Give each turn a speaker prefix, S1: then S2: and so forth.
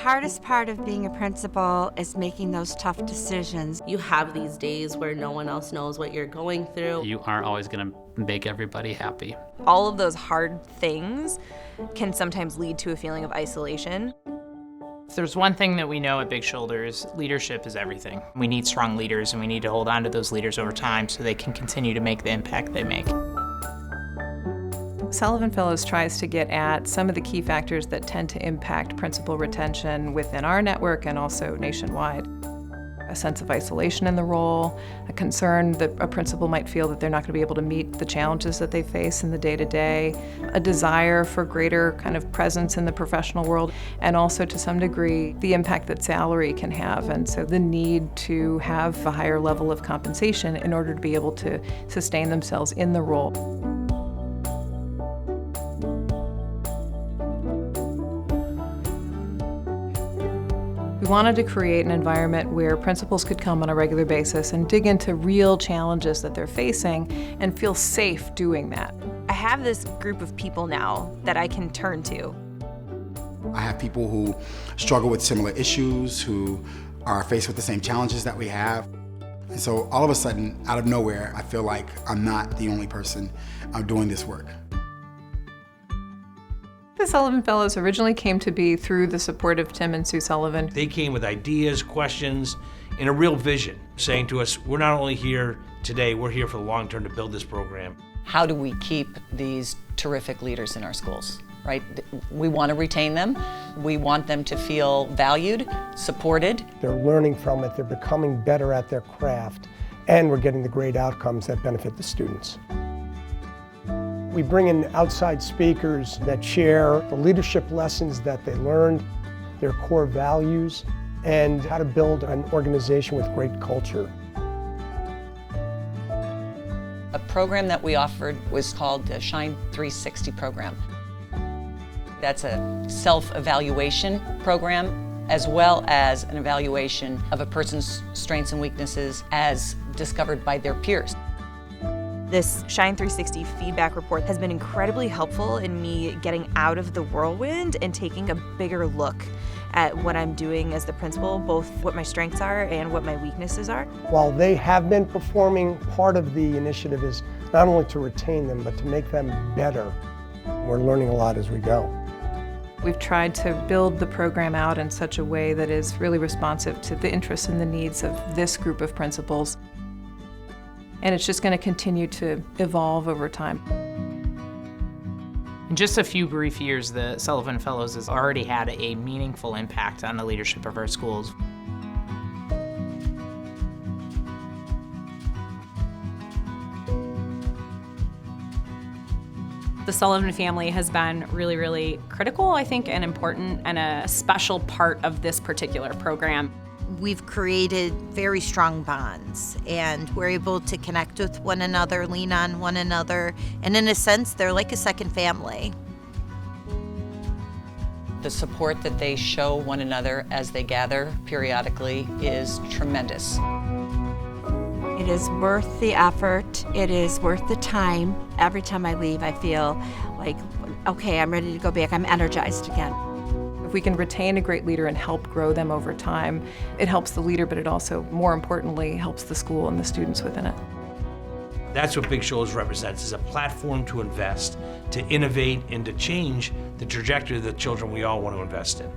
S1: hardest part of being a principal is making those tough decisions.
S2: You have these days where no one else knows what you're going through.
S3: You aren't always going to make everybody happy.
S4: All of those hard things can sometimes lead to a feeling of isolation.
S5: If there's one thing that we know at Big Shoulders, leadership is everything. We need strong leaders, and we need to hold on to those leaders over time so they can continue to make the impact they make.
S6: Sullivan Fellows tries to get at some of the key factors that tend to impact principal retention within our network and also nationwide. A sense of isolation in the role, a concern that a principal might feel that they're not going to be able to meet the challenges that they face in the day-to-day, a desire for greater kind of presence in the professional world, and also to some degree the impact that salary can have, and so the need to have a higher level of compensation in order to be able to sustain themselves in the role. We wanted to create an environment where principals could come on a regular basis and dig into real challenges that they're facing and feel safe doing that.
S4: I have this group of people now that I can turn to.
S7: I have people who struggle with similar issues, who are faced with the same challenges that we have. And so all of a sudden, out of nowhere, I feel like I'm not the only person doing this work.
S6: The Sullivan Fellows originally came to be through the support of Tim and Sue Sullivan.
S8: They came with ideas, questions, and a real vision, saying to us, we're not only here today, we're here for the long term to build this program.
S9: How do we keep these terrific leaders in our schools, right? We want to retain them. We want them to feel valued, supported.
S10: They're learning from it, they're becoming better at their craft, and we're getting the great outcomes that benefit the students. We bring in outside speakers that share the leadership lessons that they learned, their core values, and how to build an organization with great culture.
S9: A program that we offered was called the Shine 360 program. That's a self-evaluation program, as well as an evaluation of a person's strengths and weaknesses as discovered by their peers.
S4: This Shine 360 feedback report has been incredibly helpful in me getting out of the whirlwind and taking a bigger look at what I'm doing as the principal, both what my strengths are and what my weaknesses are.
S10: While they have been performing, part of the initiative is not only to retain them, but to make them better. We're learning a lot as we go.
S6: We've tried to build the program out in such a way that is really responsive to the interests and the needs of this group of principals. And it's just going to continue to evolve over time.
S5: In just a few brief years, the Sullivan Fellows has already had a meaningful impact on the leadership of our schools.
S11: The Sullivan family has been really, really critical, I think, and important, and a special part of this particular program.
S1: We've created very strong bonds, and we're able to connect with one another, lean on one another, and in a sense, they're like a second family.
S9: The support that they show one another as they gather periodically is tremendous.
S1: It is worth the effort. It is worth the time. Every time I leave, I feel like, okay, I'm ready to go back. I'm energized again.
S6: If we can retain a great leader and help grow them over time, it helps the leader, but it also, more importantly, helps the school and the students within it.
S8: That's what Big Shoulders represents, is a platform to invest, to innovate, and to change the trajectory of the children we all want to invest in.